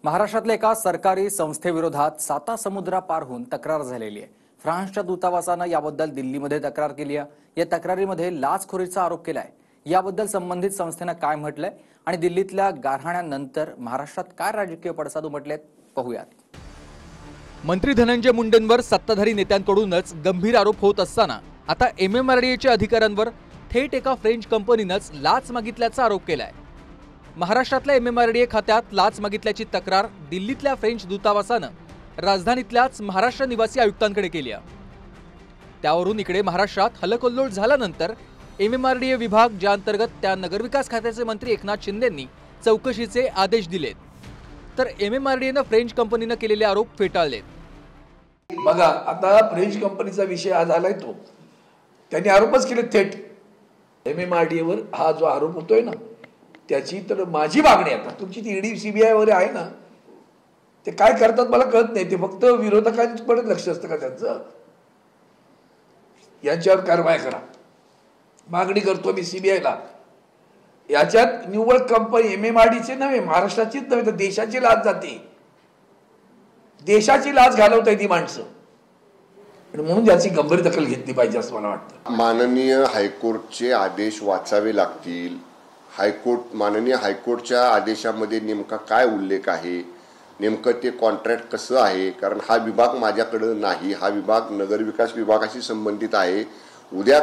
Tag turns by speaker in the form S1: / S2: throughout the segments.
S1: महाराष्ट्रातल्या एका सरकारी संस्थेविरोधात साता समुद्रा पार होऊन तक्रार झालेली आहे। फ्रान्सच्या दूतावासानं याबद्दल दिल्लीमध्ये तक्रार केली आहे। या तक्रारीमध्ये लाचखोरीचा आरोप केलाय। याबद्दल संबंधित संस्थेनं काय म्हटलंय आणि दिल्लीतल्या गारहाण्यानंतर महाराष्ट्रात काय राजकीय पडसाद उमटलेत पाहूयात।
S2: मंत्री धनंजय मुंडेंवर सत्ताधारी नेत्यांकडूनच गंभीर आरोप होत असताना आता MMRDAच्या अधिकाऱ्यांवर थेट एका फ्रेंच कंपनीनंच लाच मागितल्याचा आरोप केलाय। महाराष्ट्रातल्या MMRDA खात्यात लाच मागितल्याची तक्रार दिल्लीतल्या फ्रेंच दूतावासानं राजधानीतल्याच महाराष्ट्र निवासी आयुक्तांकडे केली आहे। त्यावरून इकडे महाराष्ट्रात हलकल्लोळ झाल्यानंतर MMRDA विभाग ज्या अंतर्गत त्या नगरविकास खात्याचे मंत्री एकनाथ शिंदेंनी चौकशीचे आदेश दिलेत, तर MMRDAनं फ्रेंच कंपनीनं केलेले आरोप फेटाळलेत।
S3: बघा, आता फ्रेंच कंपनीचा विषय आज आलाय तो त्यांनी आरोपच केले थेट MMRDAवर। हा जो आरोप होतोय ना त्याची तर माझी मागणी आता तुमची ती ED CBI वगैरे आहे ना, ते काय करतात मला कळत नाही। ते फक्त विरोधकांकडे लक्ष असतं का त्यांचं? यांच्यावर कारवाई करा, मागणी करतो मी CBIला। याच्यात निव्वळ कंपनी MMRDAचे नव्हे, महाराष्ट्राचीच नव्हे तर देशाची लाच जाते, देशाची लाच घालवताय ती माणसं, म्हणून याची गंभीर दखल घेतली पाहिजे असं मला वाटतं।
S4: माननीय हायकोर्टचे आदेश वाचावे लागतील। माननीय हायकोर्टच्या आदेशामध्ये नेमका काय उल्लेख आहे, नेमकं ते कॉन्ट्रॅक्ट कसं आहे, कारण हा विभाग माझ्याकडे नाही, हा विभाग नगरविकास विभागाशी संबंधित आहे। उद्या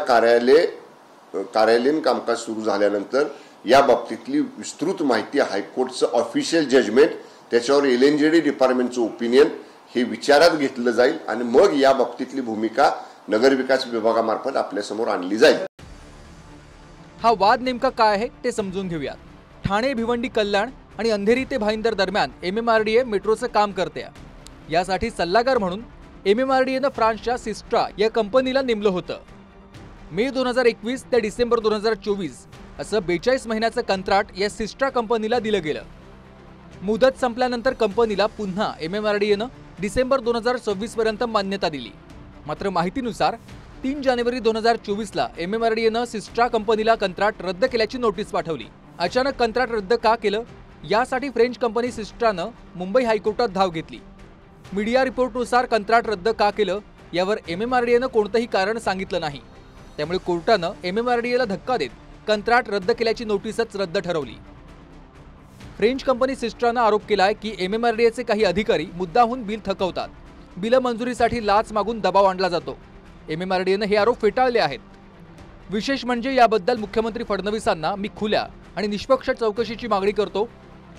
S4: कार्यालयीन कामकाज सुरू झाल्यानंतर या बाबतीतली विस्तृत माहिती, हायकोर्टचं ऑफिशियल जजमेंट, त्याच्यावर LNJD डिपार्टमेंटचं ओपिनियन हे विचारात घेतलं जाईल आणि मग या बाबतीतली भूमिका नगरविकास विभागामार्फत आपल्यासमोर आणली जाईल।
S2: हा वाद नेमका काय आहे ते समजून घेऊयात। ठाणे, भिवंडी, कल्याण आणि अंधेरी ते भाईंदर दरम्यान MMRDA मेट्रोचं काम करते। यासाठी सल्लागार म्हणून MMRDAनं फ्रान्सच्या सिस्ट्रा या कंपनीला नेमलं होतं। मे 2021 ते डिसेंबर 2024 असं 42 महिन्याचं कंत्राट या सिस्ट्रा कंपनीला दिलं गेलं। मुदत संपल्यानंतर कंपनीला पुन्हा MMRDAनं डिसेंबर 2026 पर्यंत मान्यता दिली। मात्र माहितीनुसार 3 जानेवारी 2024ला MMRDAनं सिस्ट्रा कंपनीला कंत्राट रद्द केल्याची नोटीस पाठवली। अचानक कंत्राट रद्द का केलं यासाठी फ्रेंच कंपनी सिस्ट्रानं मुंबई हायकोर्टात धाव घेतली। मीडिया रिपोर्टनुसार कंत्राट रद्द का केलं यावर MMRDAनं कोणतंही कारण सांगितलं नाही। त्यामुळे कोर्टानं MMRDAला धक्का देत कंत्राट रद्द केल्याची नोटीसच रद्द ठरवली। फ्रेंच कंपनी सिस्ट्रानं आरोप केलाय की MMRDAचे काही अधिकारी मुद्दाहून बिल थकवतात, बिल मंजुरीसाठी लाच मागून दबाव आणला जातो। MMRDAनं हे आरोप फेटाळले आहेत। विशेष म्हणजे याबद्दल मुख्यमंत्री फडणवीसांना मी खुल्या आणि निष्पक्ष चौकशीची मागणी करतो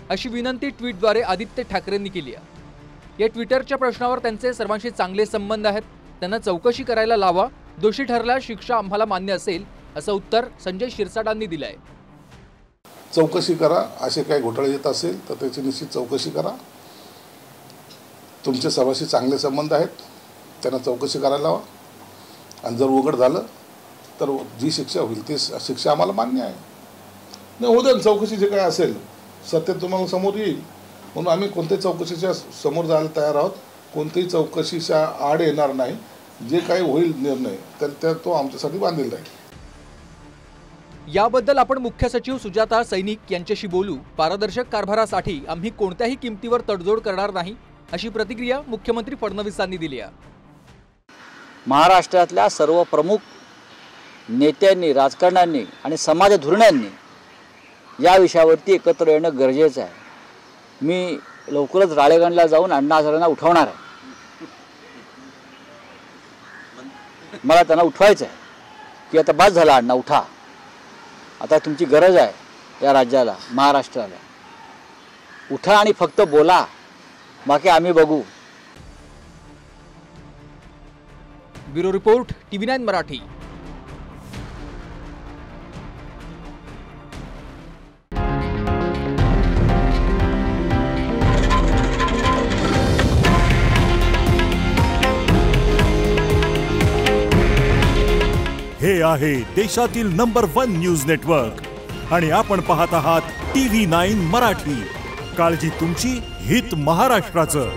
S2: अशी विनंती ट्विटद्वारे आदित्य ठाकरेंनी केली आहे। या ट्विटरच्या प्रश्नावर त्यांचे सर्वांशी चांगले संबंध आहेत, त्यांना चौकशी करायला लावा, दोषी ठरल्यास शिक्षा आम्हाला मान्य असेल असं उत्तर संजय शिरसाटांनी दिलं आहे।
S5: चौकशी करा, असे काही घोटाळे येत असेल तर त्याची निश्चित चौकशी करा। तुमच्या सर्वांशी चांगले संबंध आहेत, त्यांना चौकशी करायला लावा आणि जर उघड झालं तर जी शिक्षा होईल ती शिक्षा आम्हाला मान्य आहे। नाही होऊ द्या, चौकशी जे काय असेल सत्य तुम्हाला समोर येईल, म्हणून आम्ही कोणत्याही चौकशीच्या समोर जायला तयार आहोत। कोणत्याही चौकशीच्या आड येणार नाही, जे काही होईल निर्णय तर तो आमच्यासाठी बांधलेला आहे।
S2: याबद्दल आपण मुख्य सचिव सुजाता सैनिक यांच्याशी बोलू। पारदर्शक कारभारासाठी आम्ही कोणत्याही किमतीवर तडजोड करणार नाही अशी प्रतिक्रिया मुख्यमंत्री फडणवीसांनी दिली आहे।
S6: महाराष्ट्रातल्या सर्व प्रमुख नेत्यांनी, राजकारण्यांनी आणि समाज धोरणांनी या विषयावरती एकत्र येणं गरजेचं आहे। मी लवकरच राळेगणला जाऊन अण्णा हजारेंना उठवणार आहे। मला त्यांना उठवायचं आहे की आता बस झाला अण्णा, उठा, आता तुमची गरज आहे या राज्याला, महाराष्ट्राला, उठा आणि फक्त बोला, बाकी आम्ही बघू।
S2: Bureau report, TV9 Marathi.
S7: हे आहे देशातील नंबर 1 न्यूज नेटवर्क आणि आपण पाहत आहात TV9 मराठी। काळजी तुमची, हित महाराष्ट्राचं।